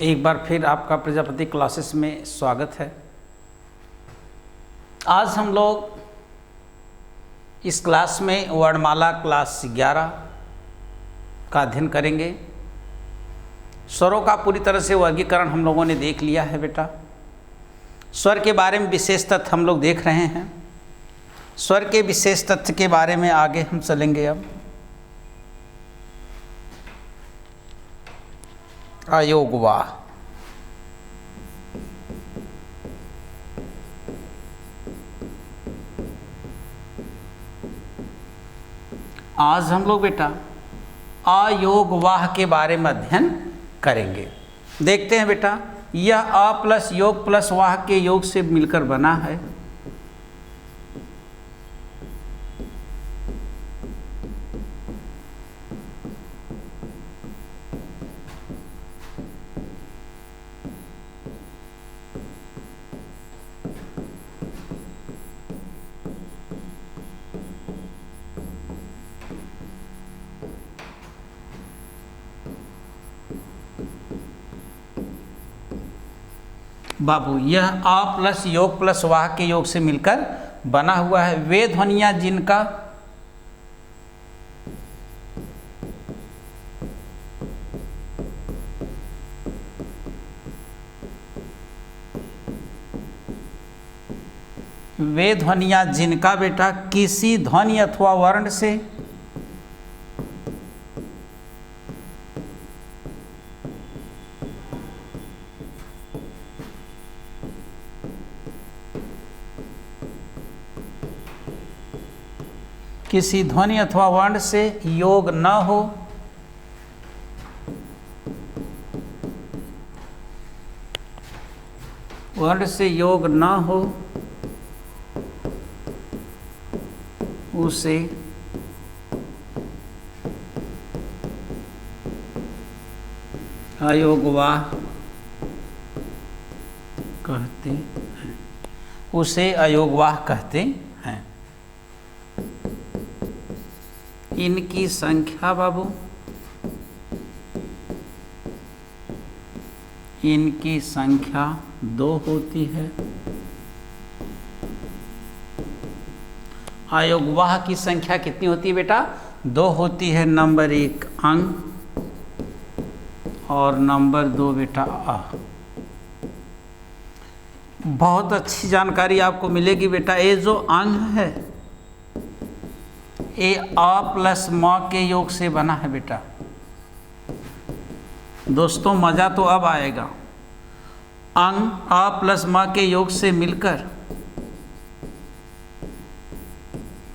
एक बार फिर आपका प्रजापति क्लासेस में स्वागत है। आज हम लोग इस क्लास में वर्णमाला क्लास 11 का अध्ययन करेंगे। स्वरों का पूरी तरह से वर्गीकरण हम लोगों ने देख लिया है बेटा। स्वर के बारे में विशेष तथ्य हम लोग देख रहे हैं। स्वर के विशेष तथ्य के बारे में आगे हम चलेंगे। अब अयोगवाह। आज हम लोग बेटा अयोगवाह के बारे में अध्ययन करेंगे। देखते हैं बेटा, यह अ प्लस योग प्लस वाह के योग से मिलकर बना है। बाबू, यह आ प्लस योग प्लस वाह के योग से मिलकर बना हुआ है। वे ध्वनियां जिनका बेटा किसी ध्वनि अथवा वर्ण से योग न हो, उसे अयोगवाह कहते हैं। इनकी संख्या बाबू, इनकी संख्या 2 होती है। अयोगवाह की संख्या कितनी होती है बेटा? 2 होती है। नंबर 1 अंग और नंबर 2 बेटा आ। बहुत अच्छी जानकारी आपको मिलेगी बेटा। ये जो अंग है ये आ प्लस म के योग से बना है बेटा। दोस्तों मज़ा तो अब आएगा। अंग आ प्लस म के योग से मिलकर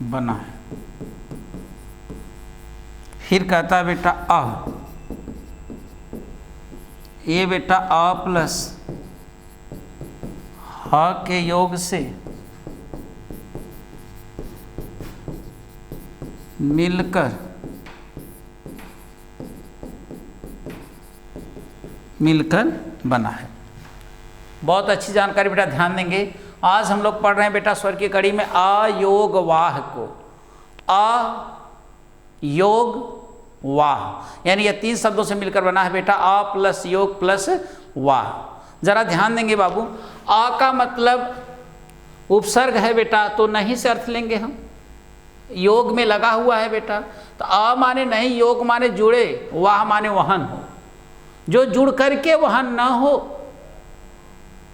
बना है। फिर कहता है बेटा आ, ये बेटा आ प्लस ह के योग से मिलकर बना है। बहुत अच्छी जानकारी बेटा, ध्यान देंगे। आज हम लोग पढ़ रहे हैं बेटा स्वर की कड़ी में अयोगवाह को। अयोगवाह यानी ये 3 शब्दों से मिलकर बना है बेटा। आ प्लस योग प्लस वाह। जरा ध्यान देंगे बाबू, आ का मतलब उपसर्ग है बेटा, तो नहीं से अर्थ लेंगे हम। योग में लगा हुआ है बेटा, तो आ माने नहीं, योग माने जुड़े, वाह माने वहन हो। जो जुड़ करके वहन न हो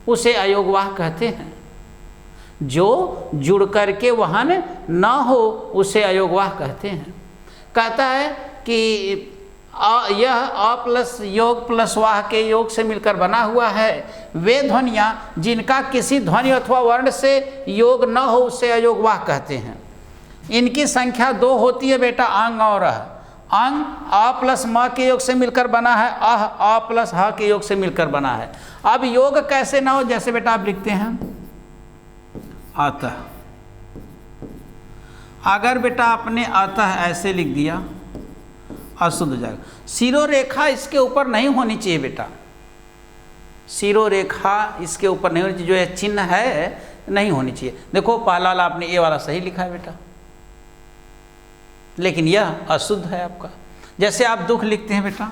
उसे अयोगवाह कहते हैं। जो जुड़ करके वहन न हो उसे अयोगवाह कहते हैं। कहता है कि यह आ प्लस योग प्लस वाह के योग से मिलकर बना हुआ है। वे ध्वनियाँ जिनका किसी ध्वनि अथवा वर्ण से योग न हो उसे अयोगवाह कहते हैं। इनकी संख्या 2 होती है बेटा, अंग और अह। अंग आ प्लस म के योग से मिलकर बना है, अह आ प्लस ह के योग से मिलकर बना है। अब योग कैसे ना हो, जैसे बेटा आप लिखते हैं अतः। अगर बेटा आपने अतः ऐसे लिख दिया अशुद्ध हो जाएगा। सिरोरेखा इसके ऊपर नहीं होनी चाहिए बेटा। सिरोरेखा इसके ऊपर नहीं होनी चाहिए, जो यह चिन्ह है नहीं होनी चाहिए। देखो पहला वाला आपने ये वाला सही लिखा है बेटा, लेकिन यह अशुद्ध है आपका। जैसे आप दुख लिखते हैं बेटा,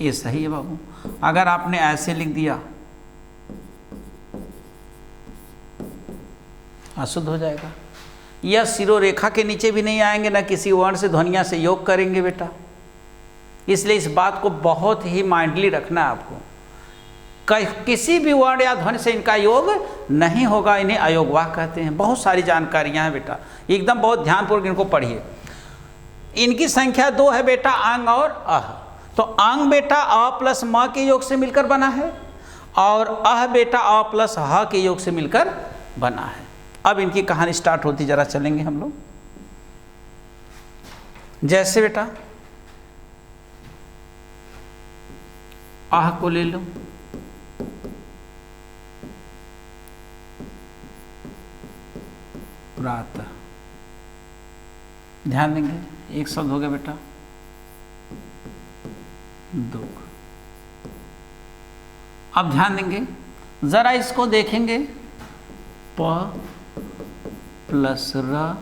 ये सही है बाबू। अगर आपने ऐसे लिख दिया अशुद्ध हो जाएगा। यह सिरो रेखा के नीचे भी नहीं आएंगे, ना किसी वर्ण से ध्वनिया से योग करेंगे बेटा। इसलिए इस बात को बहुत ही माइंडली रखना है आपको। किसी भी वर्ण या ध्वनि से इनका योग नहीं होगा, इन्हें अयोगवाह कहते हैं। बहुत सारी जानकारियां हैं बेटा, एकदम बहुत ध्यानपूर्वक इनको पढ़िए। इनकी संख्या 2 है बेटा, अंग और अह। तो अंग बेटा अ प्लस म के योग से मिलकर बना है, और अह बेटा अ प्लस ह के योग से मिलकर बना है। अब इनकी कहानी स्टार्ट होती, जरा चलेंगे हम लोग। जैसे बेटा आह को ले लो, प्रातः, ध्यान देंगे एक शब्द हो गया बेटा दुख। अब ध्यान देंगे जरा इसको देखेंगे, प प्लस र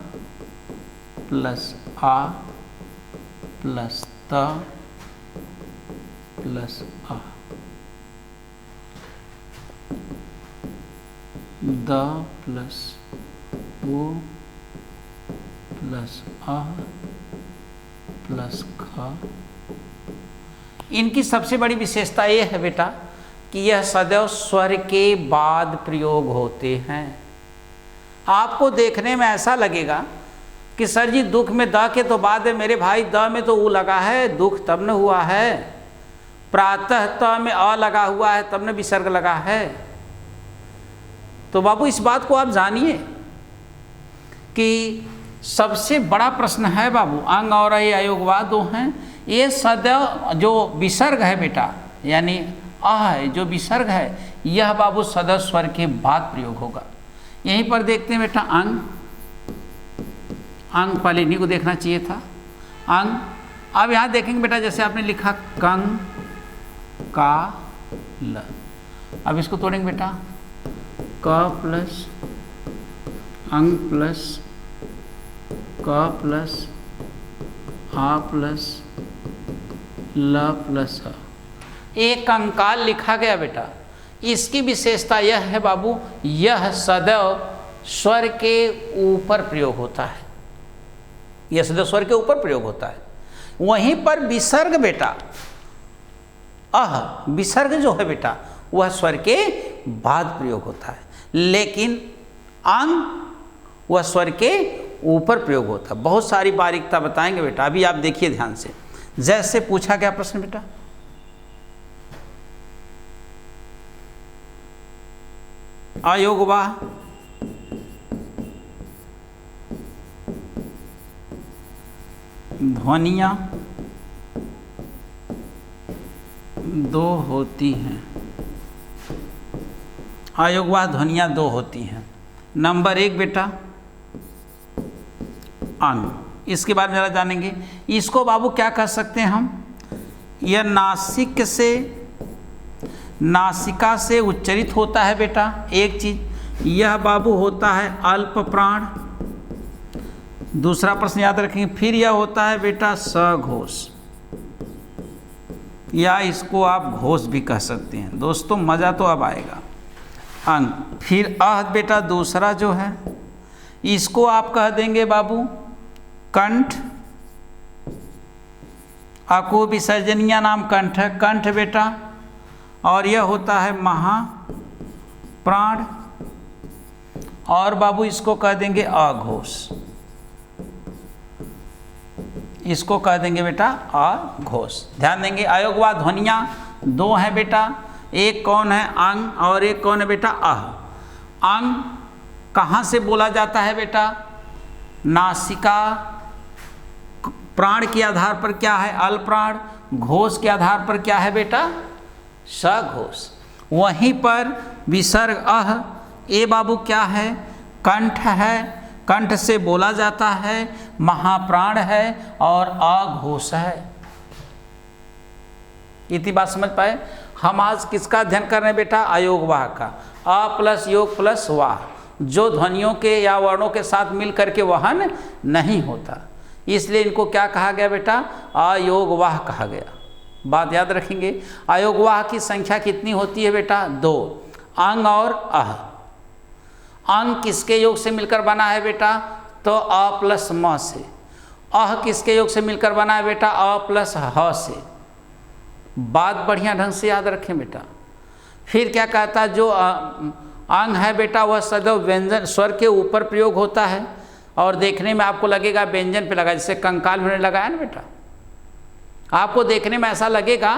प्लस आ प्लस त प्लस आ, द प्लस ओ प्लस आ प्लस ख। इनकी सबसे बड़ी विशेषता ये है बेटा कि यह सदैव स्वर के बाद प्रयोग होते हैं। आपको देखने में ऐसा लगेगा कि सर जी दुख में द के तो बाद है, मेरे भाई द में तो ऊ लगा है, दुख तब न हुआ है। प्रातः त में अ लगा हुआ है, तब न विसर्ग लगा है। तो बाबू इस बात को आप जानिए कि सबसे बड़ा प्रश्न है बाबू, अंग और ये अयोगवाह 2 हैं। ये सदैव जो विसर्ग है बेटा, यानी अह है जो विसर्ग है, यह बाबू सदैव स्वर के बाद प्रयोग होगा। यहीं पर देखते हैं बेटा अंग, अंग पहले इन्हीं को देखना चाहिए था, अंग। अब यहाँ देखेंगे बेटा जैसे आपने लिखा कंग का ल, अब इसको तोड़ेंगे बेटा, क प्लस अंग प्लस क प्लस आ प्लस ल प्लस अ, एक कंकाल लिखा गया बेटा। इसकी विशेषता यह है बाबू, यह सदैव स्वर के ऊपर प्रयोग होता है, यह सदैव स्वर के ऊपर प्रयोग होता है। वहीं पर विसर्ग बेटा अह, विसर्ग जो है बेटा वह स्वर के बाद प्रयोग होता है, लेकिन अंग वह स्वर के ऊपर प्रयोग होता है। बहुत सारी बारीकता बताएंगे बेटा, अभी आप देखिए ध्यान से। जैसे पूछा गया प्रश्न बेटा, अयोगवाह ध्वनियाँ 2 होती हैं, अयोगवाह ध्वनियाँ 2 होती हैं। नंबर 1 बेटा अंग, इसके बारे में जरा जानेंगे। इसको बाबू क्या कह सकते हैं हम, यह नासिक से, नासिका से उच्चरित होता है बेटा एक चीज। यह बाबू होता है अल्प प्राण। दूसरा प्रश्न याद रखेंगे, फिर यह होता है बेटा सघोष, या इसको आप घोष भी कह सकते हैं। दोस्तों मज़ा तो अब आएगा। अंग, फिर अह बेटा दूसरा जो है, इसको आप कह देंगे बाबू कंठ। आपको विसर्जनीय नाम कंठ है, कंठ बेटा। और यह होता है महाप्राण, और बाबू इसको कह देंगे अघोष, इसको कह देंगे बेटा अघोष। ध्यान देंगे अयोगवाह ध्वनियाँ 2 हैं बेटा, एक कौन है अंग और एक कौन है बेटा अह। अंग कहाँ से बोला जाता है बेटा, नासिका प्राण के आधार पर क्या है अल्प प्राण, घोष के आधार पर क्या है बेटा सघोष। वहीं पर विसर्ग अह, ए बाबू क्या है कंठ है, कंठ से बोला जाता है, महाप्राण है और अघोष है। इतनी बात समझ पाए। हम आज किसका अध्ययन कर रहे हैं बेटा, अयोगवाह का। अ प्लस योग प्लस वाह, जो ध्वनियों के या वर्णों के साथ मिल करके वहन नहीं होता, इसलिए इनको क्या कहा गया बेटा अयोगवाह कहा गया। बात याद रखेंगे। अयोगवाह की संख्या कितनी होती है बेटा? 2। अंग और अह। अंग किसके योग से मिलकर बना है बेटा? तो अ प्लस म से। अह किसके योग से मिलकर बना है बेटा? अ प्लस ह से। बात बढ़िया ढंग से याद रखें बेटा। फिर क्या कहता है? जो अंग है बेटा वह सदैव व्यंजन स्वर के ऊपर प्रयोग होता है और देखने में आपको लगेगा व्यंजन पे लगा, जैसे कंकाल में लगाया ना बेटा, आपको देखने में ऐसा लगेगा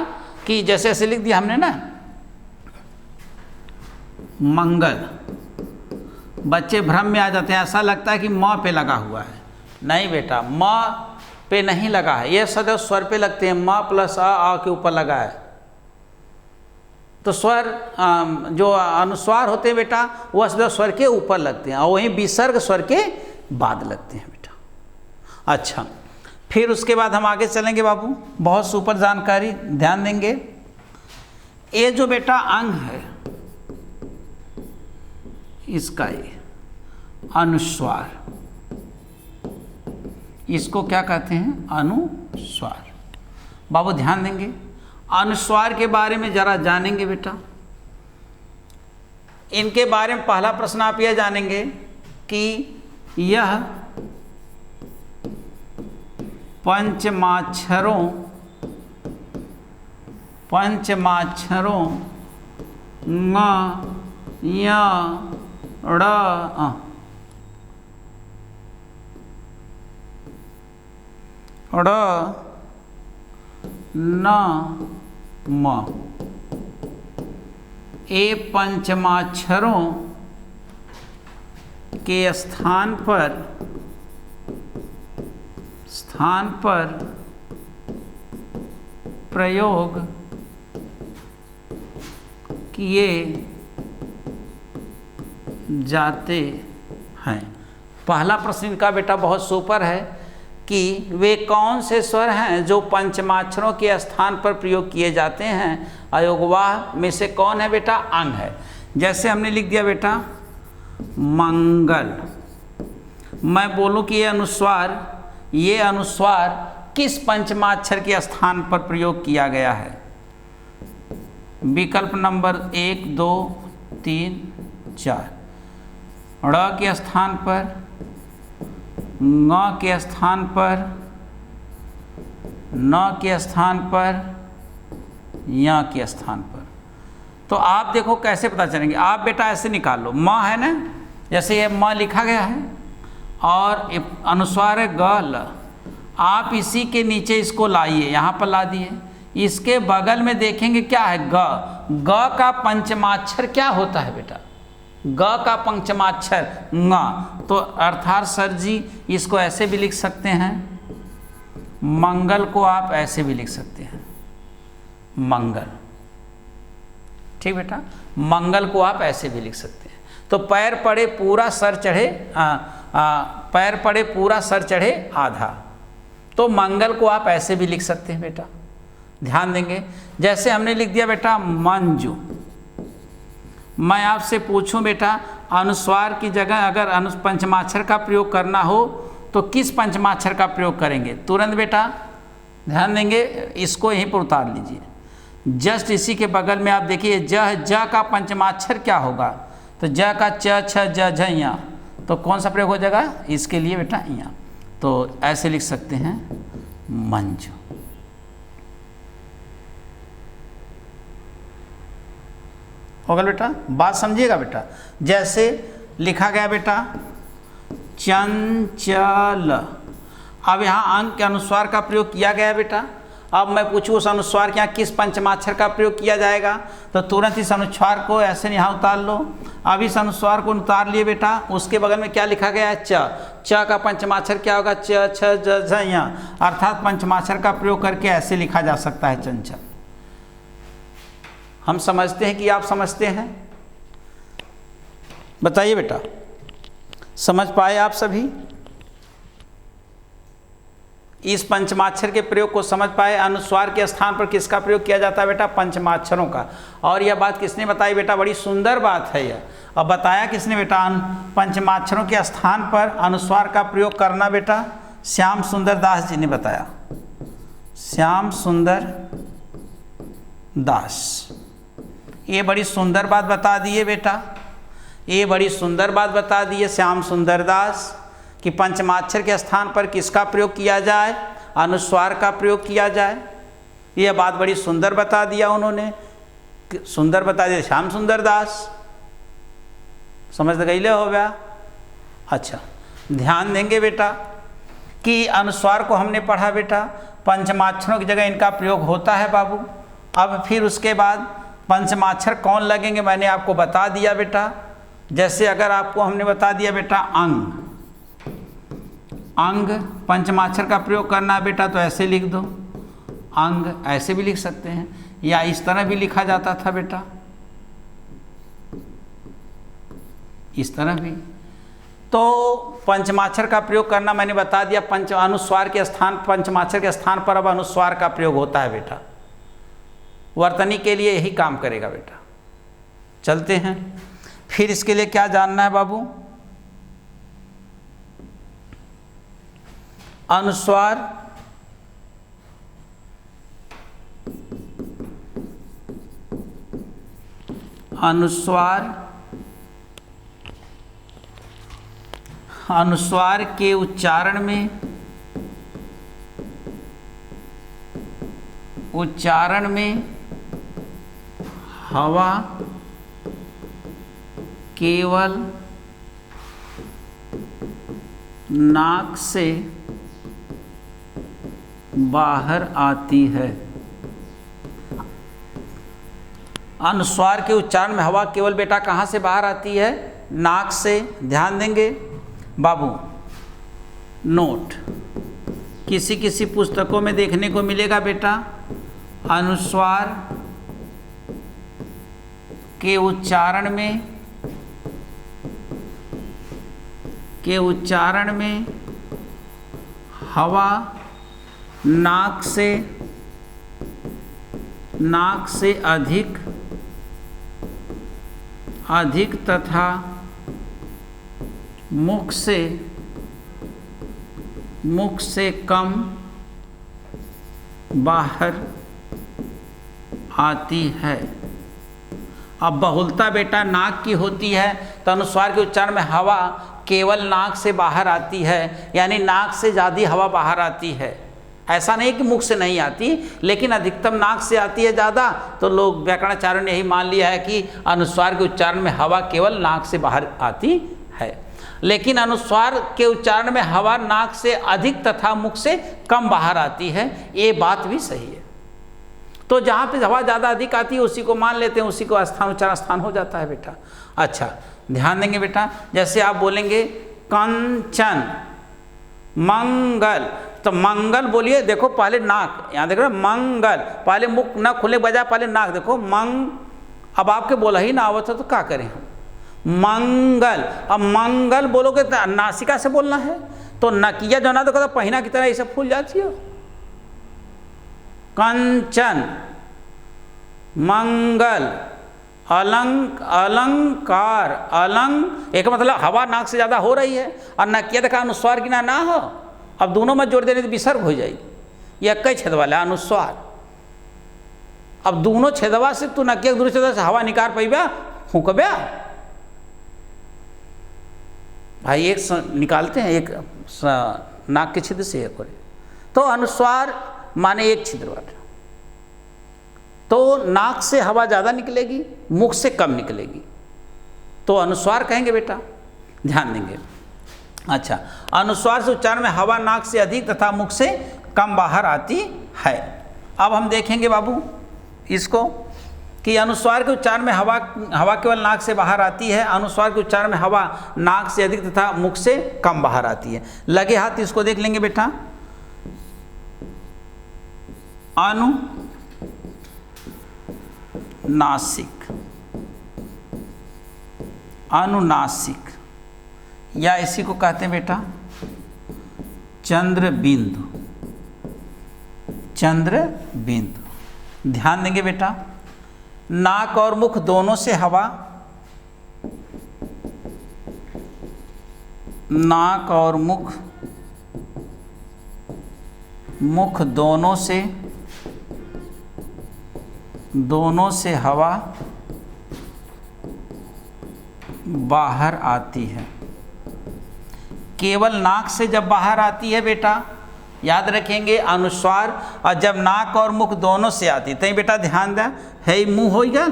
कि जैसे ऐसे लिख दिया हमने ना मंगल, बच्चे भ्रम में आ जाते हैं, ऐसा लगता है कि म पे लगा हुआ है। नहीं बेटा, म पे नहीं लगा है, ये सदैव स्वर पे लगते हैं। म प्लस आ के ऊपर लगा है। तो स्वर जो अनुस्वार होते हैं बेटा वह सदैव स्वर के ऊपर लगते हैं और वहीं विसर्ग स्वर के बाद लगते हैं बेटा। अच्छा, फिर उसके बाद हम आगे चलेंगे बाबू, बहुत सुपर जानकारी ध्यान देंगे। ये जो बेटा अंग है इसका ये अनुस्वार, इसको क्या कहते हैं? अनुस्वार। बाबू ध्यान देंगे, अनुस्वार के बारे में जरा जानेंगे बेटा। इनके बारे में पहला प्रश्न आप यह जानेंगे कि यह पंचमाक्षरों ङ य ड़ ड़ न म, ये पंचमाक्षरों के स्थान पर प्रयोग किए जाते हैं। पहला प्रश्न इनका बेटा बहुत सुपर है कि वे कौन से स्वर हैं जो पंचमाक्षरों के स्थान पर प्रयोग किए जाते हैं। अयोगवाह में से कौन है बेटा? अंग है। जैसे हमने लिख दिया बेटा मंगल, मैं बोलूं कि ये अनुस्वार किस पंचमाक्षर के स्थान पर प्रयोग किया गया है? विकल्प नंबर 1, 2, 3, 4। ड़ के स्थान पर, ङ के स्थान पर, न के स्थान पर, य के स्थान पर। तो आप देखो कैसे पता चलेंगे। आप बेटा ऐसे निकाल लो, म है ना, जैसे ये म लिखा गया है और अनुस्वार है ग ल, आप इसी के नीचे इसको लाइए, यहाँ पर ला दिए। इसके बगल में देखेंगे क्या है? ग। ग का पंचमाक्षर क्या होता है बेटा? ग का पंचमाक्षर ङ। तो अर्थात सर जी इसको ऐसे भी लिख सकते हैं, मंगल को आप ऐसे भी लिख सकते हैं, मंगल। ठीक बेटा, मंगल को आप ऐसे भी लिख सकते हैं। तो पैर पड़े पूरा सर चढ़े, पैर पड़े पूरा सर चढ़े आधा, तो मंगल को आप ऐसे भी लिख सकते हैं बेटा। ध्यान देंगे, जैसे हमने लिख दिया बेटा मंजू। मैं आपसे पूछूं बेटा अनुस्वार की जगह अगर पंचमाक्षर का प्रयोग करना हो तो किस पंचमाक्षर का प्रयोग करेंगे? तुरंत बेटा ध्यान देंगे, इसको यहीं पर उतार लीजिए। जस्ट इसी के बगल में आप देखिए ज का पंचमाक्षर क्या होगा? तो ज का च छ ज झ य, तो कौन सा प्रयोग हो जाएगा इसके लिए बेटा? य। तो ऐसे लिख सकते हैं मंजू। होगा बेटा, बात समझिएगा बेटा। जैसे लिखा गया बेटा चंचल, अब यहाँ अंग के अनुस्वार का प्रयोग किया गया बेटा। अब मैं पूछूँ उस अनुस्वार के यहाँ किस पंचमाक्षर का प्रयोग किया जाएगा? तो तुरंत इस अनुस्वार को ऐसे यहाँ उतार लो। अब इस अनुस्वार को उतार लिए बेटा, उसके बगल में क्या लिखा गया है? च का पंचमाक्षर क्या होगा? च छ ज झ य, अर्थात पंचमाक्षर का प्रयोग करके ऐसे लिखा जा सकता है चंचल। हम समझते हैं कि आप समझते हैं? बताइए बेटा, समझ पाए आप सभी? इस पंचमाक्षर के प्रयोग को समझ पाए? अनुस्वार के स्थान पर किसका प्रयोग किया जाता है बेटा? पंचमाक्षरों का। और यह बात किसने बताई बेटा? बड़ी सुंदर बात है यह। अब बताया किसने बेटा? पंचमाक्षरों के स्थान पर अनुस्वार का प्रयोग करना बेटा श्याम सुंदर दास जी ने बताया। श्याम सुंदर दास। ये बड़ी सुंदर बात बता दिए बेटा, ये बड़ी सुंदर बात बता दिए श्याम सुंदर दास कि पंचमाक्षर के स्थान पर किसका प्रयोग किया जाए, अनुस्वार का प्रयोग किया जाए। ये बात बड़ी सुंदर बता दिया उन्होंने, सुंदर बता दिया श्याम सुंदर दास। समझ गए हो गया। अच्छा, ध्यान देंगे बेटा कि अनुस्वार को हमने पढ़ा बेटा, पंचमाक्षरों की जगह इनका प्रयोग होता है बाबू। अब फिर उसके बाद पंचमाक्षर कौन लगेंगे मैंने आपको बता दिया बेटा। जैसे अगर आपको हमने बता दिया बेटा अंग, अंग पंचमाक्षर का प्रयोग करना है बेटा, तो ऐसे लिख दो अंग, ऐसे भी लिख सकते हैं या इस तरह भी लिखा जाता था बेटा, इस तरह भी। तो पंचमाक्षर का प्रयोग करना मैंने बता दिया, अनुस्वार के स्थान, पंचमाक्षर के स्थान पर अब अनुस्वार का प्रयोग होता है बेटा। वर्तनी के लिए यही काम करेगा बेटा। चलते हैं फिर, इसके लिए क्या जानना है बाबू, अनुस्वार अनुस्वार के उच्चारण में हवा केवल नाक से बाहर आती है। अनुस्वार के उच्चारण में हवा केवल बेटा कहाँ से बाहर आती है, नाक से। ध्यान देंगे बाबू, नोट किसी किसी पुस्तकों में देखने को मिलेगा बेटा, अनुस्वार के उच्चारण में हवा नाक से अधिक तथा मुख से कम बाहर आती है। अब बहुलता बेटा नाक की होती है, तो अनुस्वार के उच्चारण में हवा केवल नाक से बाहर आती है, यानी नाक से ज़्यादा हवा बाहर आती है। ऐसा नहीं कि मुख से नहीं आती, लेकिन अधिकतम नाक से आती है ज़्यादा। तो लोग व्याकरणाचार्यों ने यही मान लिया है कि अनुस्वार के उच्चारण में हवा केवल नाक से बाहर आती है। लेकिन अनुस्वार के उच्चारण में हवा नाक से अधिक तथा मुख से कम बाहर आती है, ये बात भी सही है। तो जहाँ पे हवा ज़्यादा अधिक आती है उसी को मान लेते हैं, उसी को स्थान उच्चारण स्थान हो जाता है बेटा। अच्छा, ध्यान देंगे बेटा, जैसे आप बोलेंगे कंचन मंगल, तो मंगल बोलिए, देखो पहले नाक, यहाँ देख रहे हो मंगल, पहले मुख ना खुले बजाय पहले नाक, देखो मंग। अब आपके बोला ही ना आवत है तो क्या करें हम, मंगल। अब मंगल बोलोगे तो नासिका से बोलना है, तो नकिया जो ना देखो तो पहिना की तरह ये सब फूल जाती हो। कंचन मंगल अलंकार, अलंग एक मतलब हवा नाक से ज़्यादा हो रही है, और नकिया देखा अनुस्वार की ना हो। अब दोनों में जोड़ देने तो विसर्ग हो जाएगी। ये कई छेद वाला अनुस्वार, अब दोनों छेदवा से तू नकिया दूसरे छेदवा से हवा निकाल पैबा, फूकबा भाई, एक निकालते हैं एक नाक के छिद्र से एक, तो अनुस्वार माने एक छिद्र वाला, तो नाक से हवा ज़्यादा निकलेगी, मुख से कम निकलेगी, तो अनुस्वार कहेंगे बेटा। ध्यान देंगे। अच्छा, अनुस्वार से उच्चारण में हवा नाक से अधिक तथा मुख से कम बाहर आती है। अब हम देखेंगे बाबू इसको कि अनुस्वार के उच्चारण में हवा केवल नाक से बाहर आती है, अनुस्वार के उच्चारण में हवा नाक से अधिक तथा मुख से कम बाहर आती है। लगे हाथ इसको देख लेंगे बेटा, अनुनासिक या इसी को कहते हैं बेटा चंद्र बिंदु। ध्यान देंगे बेटा, नाक और मुख दोनों से हवा, नाक और मुख दोनों से दोनों से हवा बाहर आती है। केवल नाक से जब बाहर आती है बेटा, याद रखेंगे अनुस्वार, और जब नाक और मुख दोनों से आती तो बेटा ध्यान दें, है मुंह हो गया।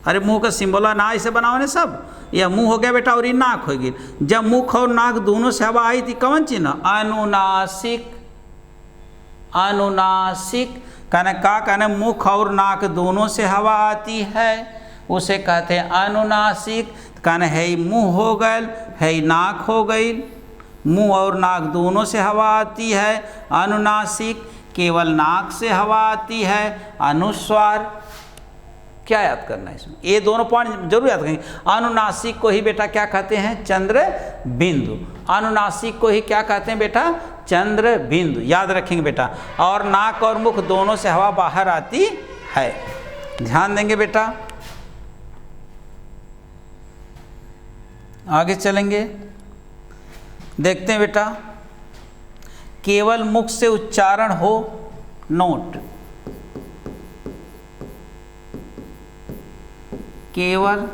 अरे मुंह का सिंबल ना ऐसे बनाओ ने सब, यह मुंह हो गया बेटा और ये नाक हो गई। जब मुख और नाक दोनों से हवा आई थी कौन चिन्ह? अनुनासिक। अनुनासिक कहने का कहने मुख और नाक दोनों से हवा आती है, उसे कहते हैं अनुनासिक। कहने है मुंह हो गए, है नाक हो गई। मुंह और नाक दोनों से हवा आती है अनुनासिक, केवल नाक से हवा आती है अनुस्वार। क्या याद करना है इसमें? ये दोनों पॉइंट जरूर याद करेंगे। अनुनासिक को ही बेटा क्या कहते हैं? चंद्र बिंदु। अनुनासिक को ही क्या कहते हैं बेटा? चंद्र बिंदु। याद रखेंगे बेटा। और नाक और मुख दोनों से हवा बाहर आती है, ध्यान देंगे बेटा। आगे चलेंगे, देखते हैं बेटा। केवल मुख से उच्चारण हो, नोट, केवल,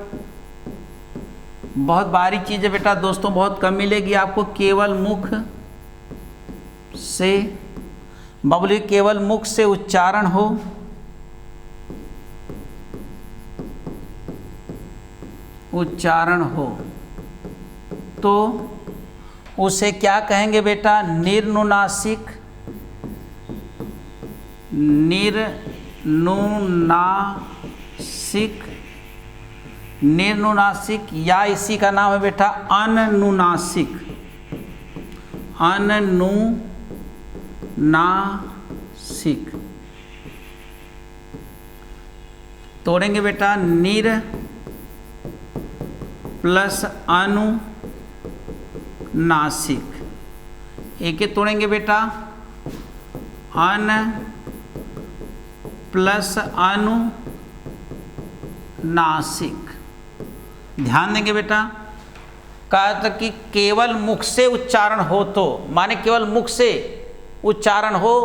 बहुत बारीक चीज़ है बेटा दोस्तों, बहुत कम मिलेगी आपको। केवल मुख से, बबली, केवल मुख से उच्चारण हो, उच्चारण हो तो उसे क्या कहेंगे बेटा? निर्नुनासिक। निर्नुनासिक, निर्नुनासिक, या इसी का नाम है बेटा अनुनासिक। अनुनासिक तोड़ेंगे बेटा, निर प्लस अनुनासिक। एक ही तोड़ेंगे बेटा, अन प्लस अनुनासिक। ध्यान देंगे बेटा। कहा था कि केवल मुख से उच्चारण हो तो, माने केवल मुख से उच्चारण हो